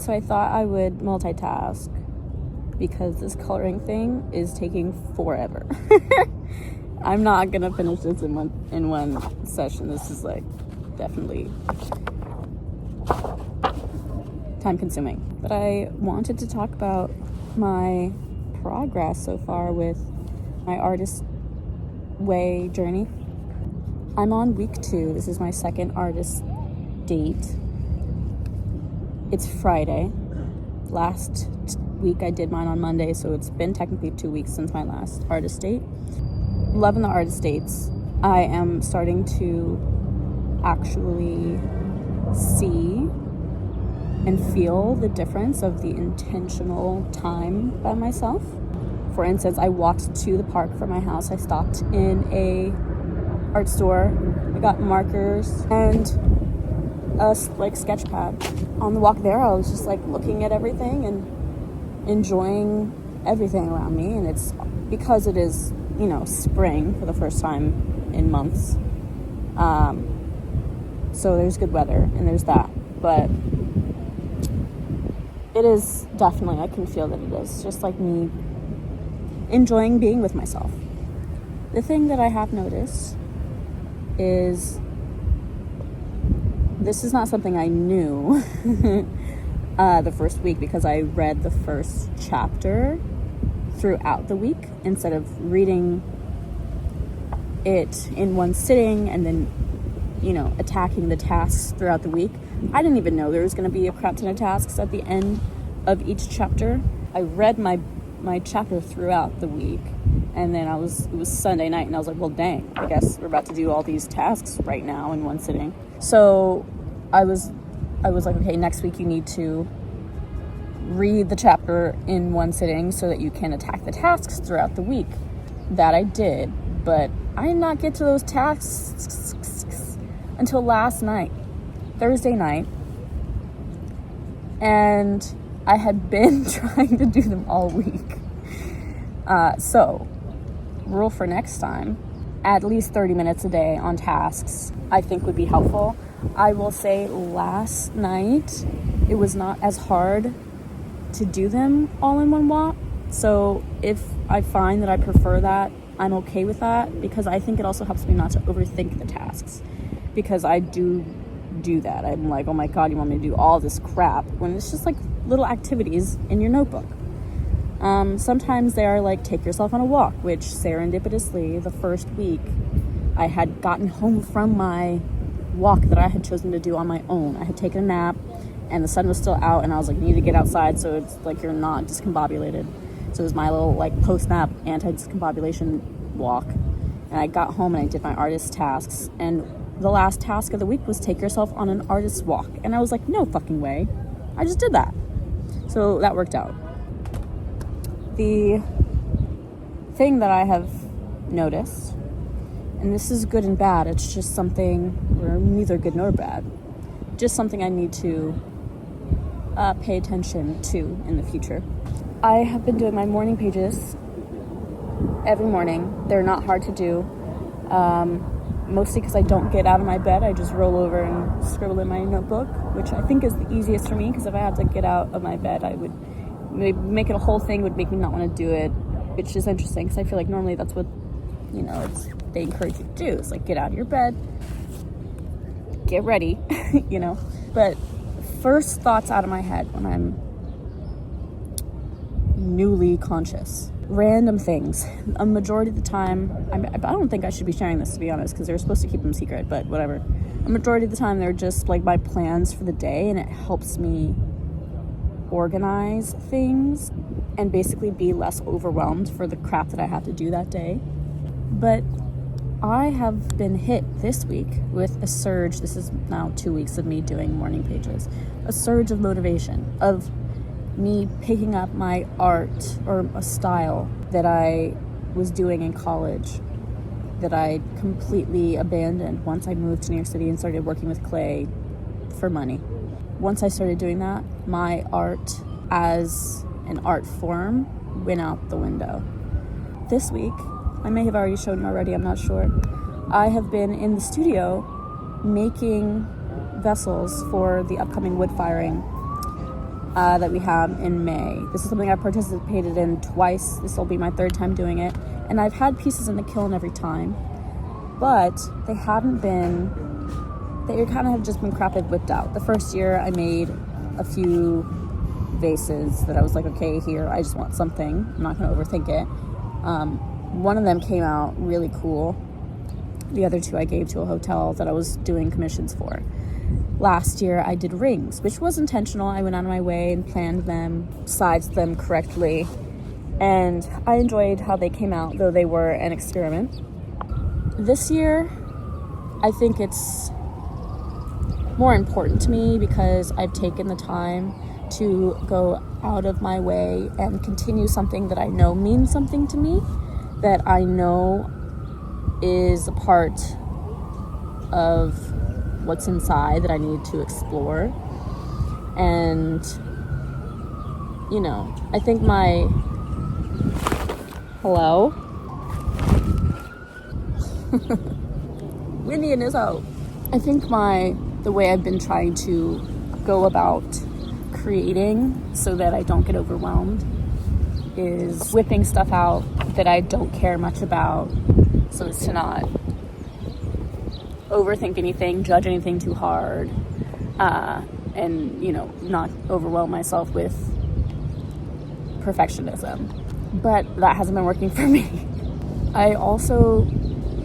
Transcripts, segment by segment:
So I thought I would multitask because this coloring thing is taking forever. I'm not gonna finish this in one session. This is like definitely time consuming. But I wanted to talk about my progress so far with my artist way journey. I'm on week 2. This is my second artist date. It's Friday. Last week I did mine on Monday, so it's been technically 2 weeks since my last artist date. Loving the artist dates. I am starting to actually see and feel the difference of the intentional time by myself. For instance, I walked to the park from my house. I stopped in a art store. I got markers and a sketch pad. On the walk there, I was just looking at everything and enjoying everything around me. And it's because it is, spring for the first time in months. So there's good weather and there's that. But it is definitely, I can feel that it is just like me enjoying being with myself. The thing that I have noticed is this is not something I knew the first week, because I read the first chapter throughout the week instead of reading it in one sitting and then, attacking the tasks throughout the week. I didn't even know there was going to be a crap ton of tasks at the end of each chapter. I read my chapter throughout the week, and then it was Sunday night, and I was like, well, dang, I guess we're about to do all these tasks right now in one sitting. So I was like, okay, next week you need to read the chapter in one sitting so that you can attack the tasks throughout the week. That I did, but I did not get to those tasks until last night, Thursday night, and I had been trying to do them all week. So, rule for next time, at least 30 minutes a day on tasks, I think would be helpful. I will say last night, it was not as hard to do them all in one walk. So if I find that I prefer that, I'm okay with that, because I think it also helps me not to overthink the tasks, because I do that. I'm like, oh my God, you want me to do all this crap, when it's just little activities in your notebook. Sometimes they are take yourself on a walk, which serendipitously the first week I had gotten home from my walk that I had chosen to do on my own. I had taken a nap and the sun was still out, and I was like, you need to get outside so it's you're not discombobulated. So it was my little post-nap anti-discombobulation walk, and I got home and I did my artist tasks, and the last task of the week was take yourself on an artist walk, and I was like, no fucking way, I just did that. So that worked out. The thing that I have noticed, and this is good and bad, it's just something, or neither good nor bad, just something I need to pay attention to in the future. I have been doing my morning pages every morning. They're not hard to do, mostly because I don't get out of my bed. I just roll over and scribble in my notebook, which I think is the easiest for me, because if I had to get out of my bed, I would make it a whole thing, would make me not want to do it, which is interesting, because I feel like normally that's what they encourage you to do. It's get out of your bed, get ready, But first thoughts out of my head when I'm newly conscious, random things. A majority of the time, I don't think I should be sharing this, to be honest, because they're supposed to keep them secret, but whatever. A majority of the time, they're just my plans for the day, and it helps me organize things and basically be less overwhelmed for the crap that I have to do that day. But I have been hit this week with a surge. This is now 2 weeks of me doing morning pages. A surge of motivation, of me picking up my art or a style that I was doing in college that I completely abandoned once I moved to New York City and started working with clay for money. Once I started doing that, my art as an art form went out the window. This week, I may have already shown you already, I'm not sure, I have been in the studio making vessels for the upcoming wood firing that we have in May. This is something I've participated in twice. This will be my third time doing it. And I've had pieces in the kiln every time. But they haven't been, they kind of have just been crap I've whipped out. The first year I made a few vases that I was like, okay, here, I just want something. I'm not going to overthink it. One of them came out really cool. The other two I gave to a hotel that I was doing commissions for. Last year I did rings, which was intentional. I went out of my way and planned them, sized them correctly, and I enjoyed how they came out, though they were an experiment. This year, I think it's more important to me because I've taken the time to go out of my way and continue something that I know means something to me, that I know is a part of what's inside that I need to explore. And, you know, I think my... Hello? Windy in his hoe. I think the way I've been trying to go about creating so that I don't get overwhelmed is whipping stuff out that I don't care much about, so as to not overthink anything, judge anything too hard, and, you know, not overwhelm myself with perfectionism. But that hasn't been working for me. I also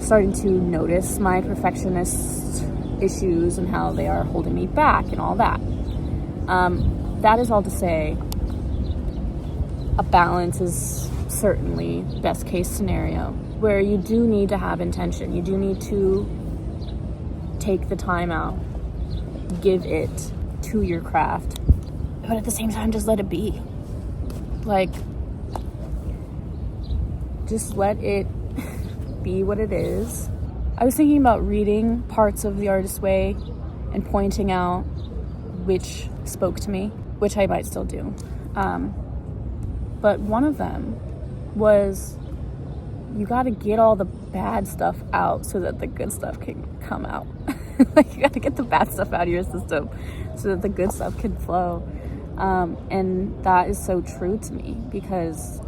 starting to notice my perfectionist issues and how they are holding me back and all that. That is all to say, a balance is certainly best case scenario, where you do need to have intention. You do need to take the time out, give it to your craft, but at the same time, just let it be. Like, just let it be what it is. I was thinking about reading parts of The Artist's Way and pointing out which spoke to me, which I might still do. But one of them was, you got to get all the bad stuff out so that the good stuff can come out. Like, you got to get the bad stuff out of your system so that the good stuff can flow. And that is so true to me, because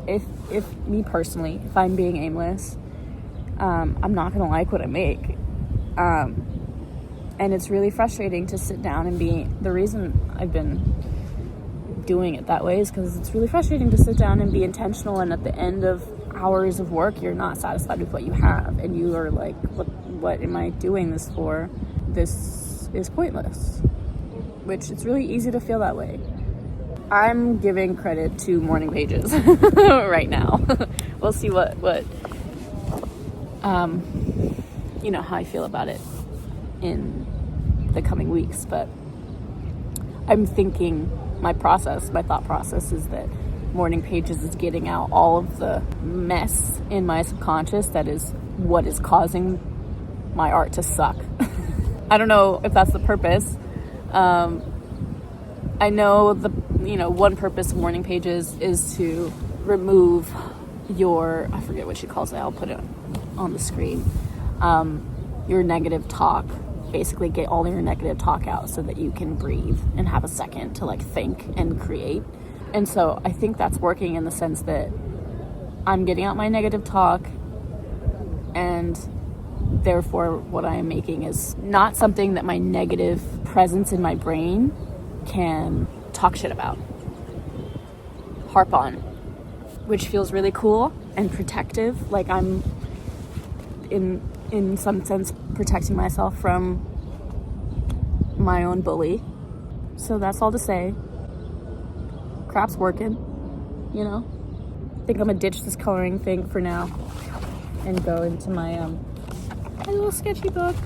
if me personally, if I'm being aimless, I'm not going to like what I make. And it's really frustrating to sit down and be, the reason I've been doing it that way is because it's really frustrating to sit down and be intentional, and at the end of hours of work, you're not satisfied with what you have, and you are like, what am I doing this for? This is pointless, which it's really easy to feel that way. I'm giving credit to morning pages right now. We'll see what you know, how I feel about it in the coming weeks. But I'm thinking my thought process is that morning pages is getting out all of the mess in my subconscious that is what is causing my art to suck. I don't know if that's the purpose. I know one purpose of morning pages is to remove I forget what she calls it, I'll put it on the screen, your negative talk. Basically get all your negative talk out so that you can breathe and have a second to like think and create. And so I think that's working in the sense that I'm getting out my negative talk, and therefore what I am making is not something that my negative presence in my brain can talk shit about, harp on, which feels really cool and protective. Like I'm in some sense protecting myself from my own bully. So that's all to say, crap's working, you know. I think I'm gonna ditch this coloring thing for now and go into my little sketchy book.